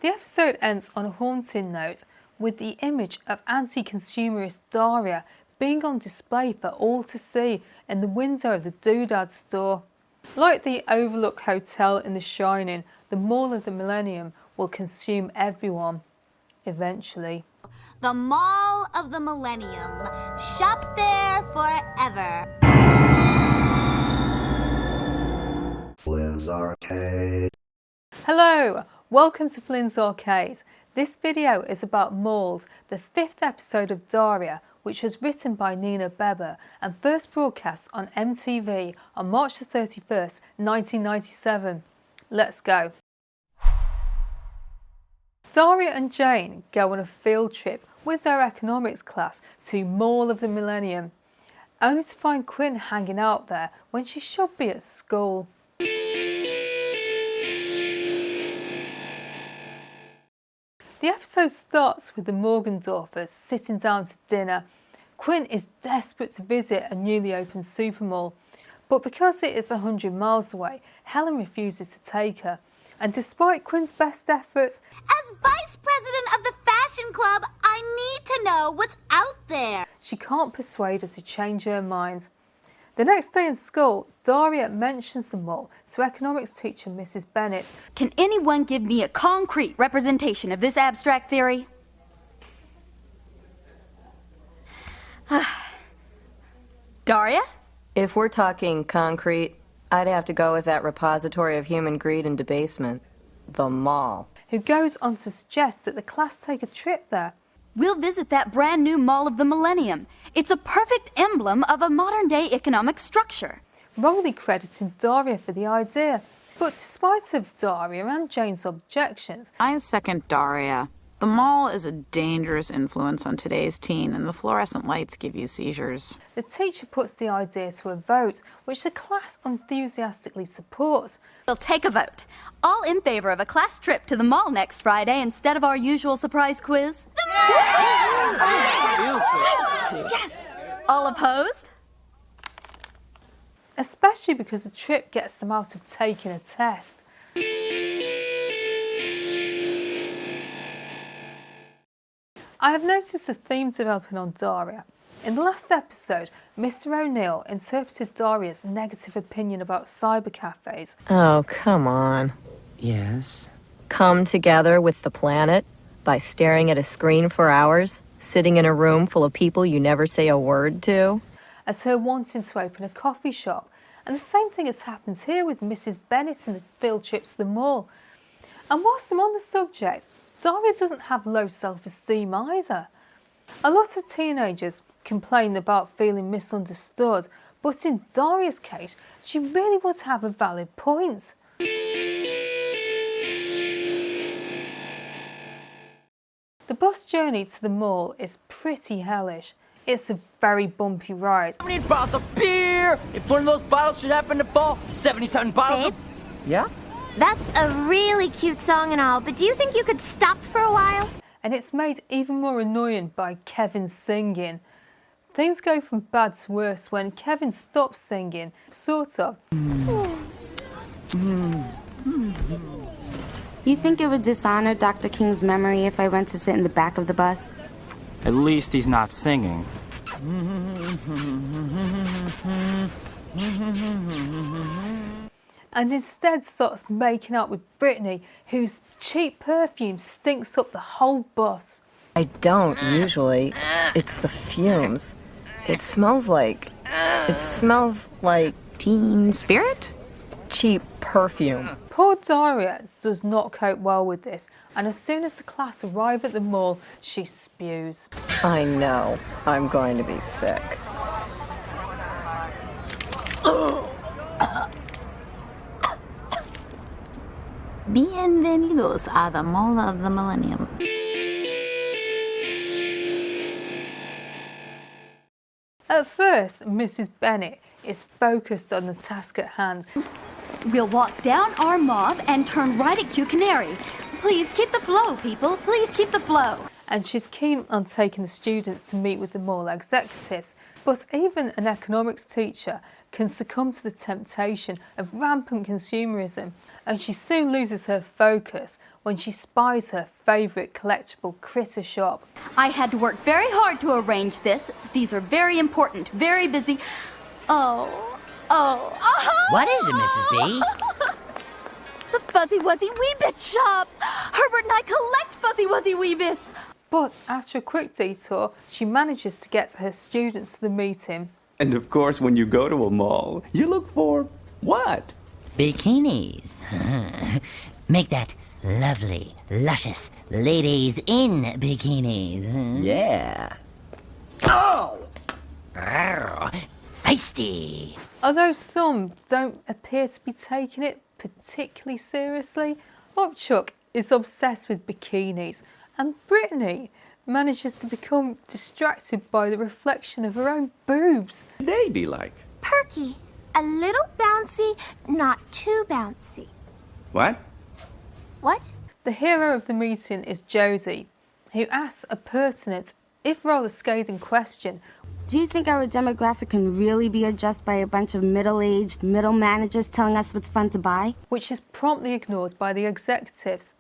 The episode ends on a haunting note, with the image of anti-consumerist Daria being on display for all to see in the window of the Doodads store. Like the Overlook Hotel in The Shining, the Mall of the Millennium will consume everyone, eventually. The Mall of the Millennium. Shop there forever. Flynn's Arcade. Hello, welcome to Flynn's Arcade. This video is about Mauled, the 5th episode of Daria, which was written by Nina Beber and first broadcast on MTV on March the 31st, 1997. Let's go. Daria and Jane go on a field trip with their economics class to Mall of the Millennium, only to find Quinn hanging out there when she should be at school. The episode starts with the Morgendorfers sitting down to dinner. Quinn is desperate to visit a newly opened supermall, but because it is 100 miles away, Helen refuses to take her. And despite Quinn's best efforts, as vice president of the fashion club, I need to know what's out there. She can't persuade her to change her mind. The next day in school, Daria mentions the mall to economics teacher Mrs Bennett. Can anyone give me a concrete representation of this abstract theory? Daria? If we're talking concrete, I'd have to go with that repository of human greed and debasement, the mall. Who goes on to suggest that the class take a trip there. We'll visit that brand new Mall of the Millennium. It's a perfect emblem of a modern-day economic structure. Wrongly crediting Daria for the idea. But despite of Daria and Jane's objections, I second Daria. The mall is a dangerous influence on today's teen, and the fluorescent lights give you seizures. The teacher puts the idea to a vote, which the class enthusiastically supports. We'll take a vote. All in favor of a class trip to the mall next Friday instead of our usual surprise quiz? Yes! All opposed? Especially because the trip gets them out of taking a test. I have noticed a theme developing on Daria. In the last episode, Mr O'Neill interpreted Daria's negative opinion about cyber cafes. Oh, come on. Yes? Come together with the planet by staring at a screen for hours, sitting in a room full of people you never say a word to? As her wanting to open a coffee shop. And the same thing has happened here with Mrs Bennett and the field trip to the mall. And whilst I'm on the subject, Daria doesn't have low self-esteem either. A lot of teenagers complain about feeling misunderstood, but in Daria's case, she really would have a valid point. The bus journey to the mall is pretty hellish. It's a very bumpy ride. How many bottles of beer? If one of those bottles should happen to fall, 77 bottles of... Yeah? That's a really cute song and all, but do you think you could stop for a while? And it's made even more annoying by Kevin singing. Things go from bad to worse when Kevin stops singing, sort of. You think it would dishonor Dr. King's memory if I went to sit in the back of the bus? At least he's not singing. And instead starts making out with Brittany, whose cheap perfume stinks up the whole bus. I don't, usually. It's the fumes. It smells like Teen spirit? cheap perfume. Poor Daria does not cope well with this, and as soon as the class arrive at the mall, she spews. I know. I'm going to be sick. Bienvenidos a the Mall of the Millennium. At first, Mrs Bennett is focused on the task at hand. We'll walk down our Mauve and turn right at Q Canary. Please keep the flow, people. Please keep the flow. and she's keen on taking the students to meet with the mall executives. But even an economics teacher can succumb to the temptation of rampant consumerism, and she soon loses her focus when she spies her favourite collectible critter shop. I had to work very hard to arrange this. These are very important, very busy. What is it, Mrs. B? The Fuzzy Wuzzy Wee-Bit shop! Herbert and I collect Fuzzy Wuzzy Wee-Bits! But after a quick detour, she manages to get her students to the meeting. And of course, when you go to a mall, you look for what? Bikinis. Make that lovely, luscious ladies in bikinis. Yeah. Oh! Feisty. Although some don't appear to be taking it particularly seriously, Upchuck is obsessed with bikinis, and Brittany manages to become distracted by the reflection of her own boobs. They be like. Perky. A little bouncy, not too bouncy. What? What? The hero of the meeting is Jodie, who asks a pertinent, if rather scathing question. Do you think our demographic can really be addressed by a bunch of middle-aged middle managers telling us what's fun to buy? Which is promptly ignored by the executives,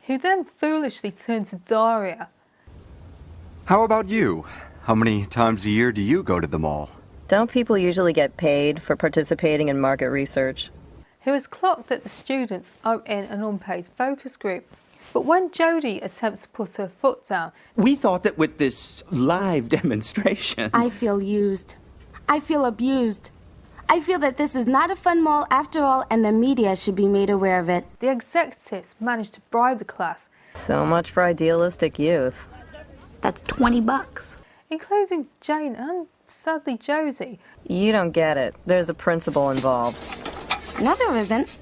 who then foolishly turn to Daria. How about you? How many times a year do you go to the mall? Don't people usually get paid for participating in market research? Who has clocked that the students are in an unpaid focus group. But when Jodie attempts to put her foot down... We thought that with this live demonstration... I feel used. I feel abused. I feel that this is not a fun mall after all, and the media should be made aware of it. The executives managed to bribe the class. So much for idealistic youth. That's $20. Including Jane and, sadly, Jodie. You don't get it. There's a principal involved. No, there isn't.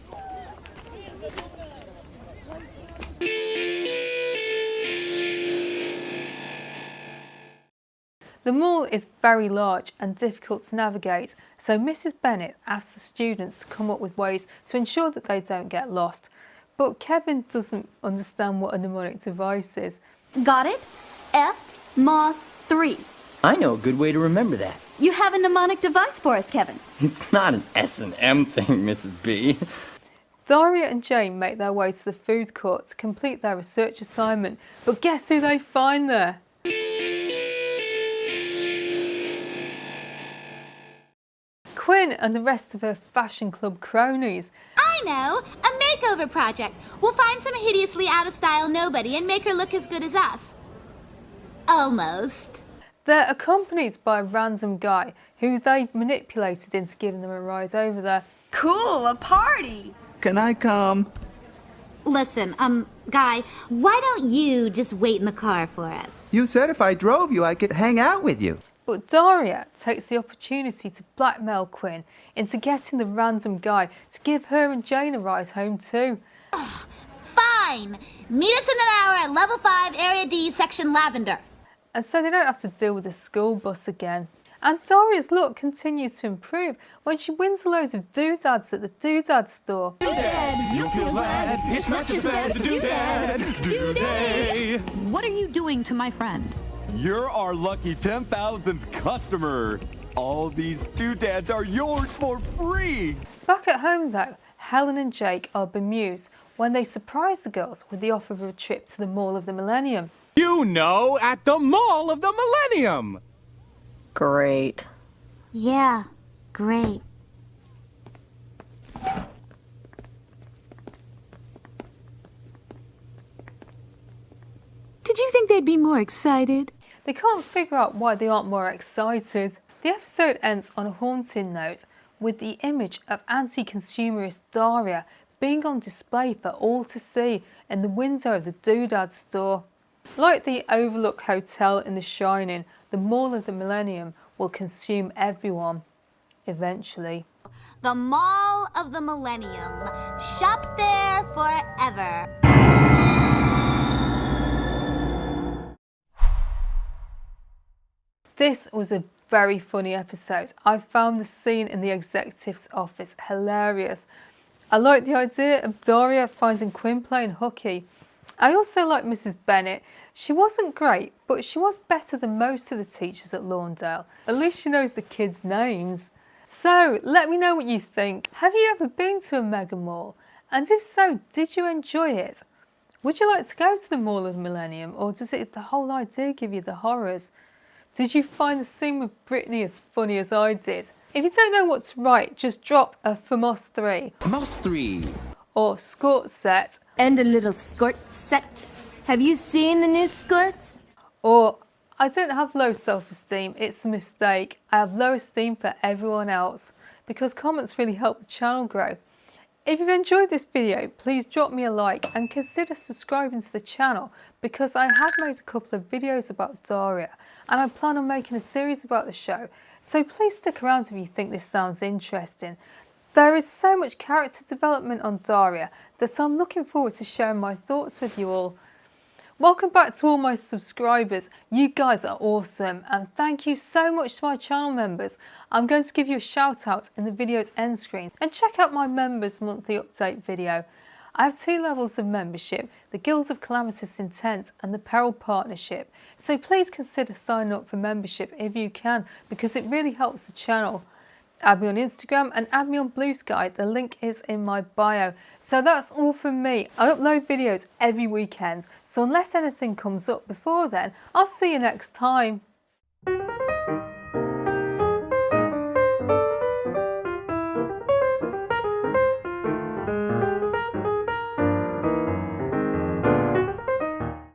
The mall is very large and difficult to navigate, so Mrs Bennett asks the students to come up with ways to ensure that they don't get lost. But Kevin doesn't understand what a mnemonic device is. Got it? FMOS 3. I know a good way to remember that. You have a mnemonic device for us, Kevin. It's not an S&M thing, Mrs. B. Daria and Jane make their way to the food court to complete their research assignment, but guess who they find there? Quinn and the rest of her fashion club cronies. I know! A makeover project. We'll find some hideously out-of-style nobody and make her look as good as us. Almost. They're accompanied by a random guy who they manipulated into giving them a ride over there. Cool, a party! Can I come? Listen, Guy, why don't you just wait in the car for us? You said if I drove you, I could hang out with you. But Daria takes the opportunity to blackmail Quinn into getting the random guy to give her and Jane a ride home too. Fine! Meet us in an hour at level 5, area D, section Lavender. And so they don't have to deal with the school bus again. And Daria's luck continues to improve when she wins a load of Doodads at the Doodads store. Doodad, you'll feel glad. It's not just bad to Doodad. Dooday. What are you doing to my friend? You're our lucky 10,000th customer. All these doodads are yours for free. Back at home though, Helen and Jake are bemused when they surprise the girls with the offer of a trip to the Mall of the Millennium. You know, at the Mall of the Millennium! Great. Yeah, great. Did you think they'd be more excited? They can't figure out why they aren't more excited. The episode ends on a haunting note with the image of anti-consumerist Daria being on display for all to see in the window of the Doodads store. Like the Overlook Hotel in The Shining, the Mall of the Millennium will consume everyone, eventually. The Mall of the Millennium. Shop there forever. This was a very funny episode. I found the scene in the executive's office hilarious. I like the idea of Daria finding Quinn playing hooky. I also like Mrs Bennett. She wasn't great, but she was better than most of the teachers at Lawndale. At least she knows the kids' names. So, let me know what you think. Have you ever been to a mega mall? And if so, did you enjoy it? Would you like to go to the Mall of the Millennium, or does the whole idea give you the horrors? Did you find the scene with Brittany as funny as I did? If you don't know what's right, just drop a FMOS 3. FMOS 3. Or skirt set. And a little skirt set. Have you seen the new skirts? Or, I don't have low self-esteem, it's a mistake. I have low esteem for everyone else. Because comments really help the channel grow. If you've enjoyed this video, please drop me a like and consider subscribing to the channel, because I have made a couple of videos about Daria and I plan on making a series about the show, so please stick around if you think this sounds interesting. There is so much character development on Daria that I'm looking forward to sharing my thoughts with you all. Welcome back to all my subscribers. You guys are awesome, and thank you so much to my channel members. I'm going to give you a shout out in the video's end screen, and check out my members monthly update video. I have 2 levels of membership, the Guild of Calamitous Intent and the Peril Partnership, so please consider signing up for membership if you can, because it really helps the channel. Add me on Instagram and add me on Blue Sky, the link is in my bio. So that's all from me. I upload videos every weekend, so unless anything comes up before then, I'll see you next time.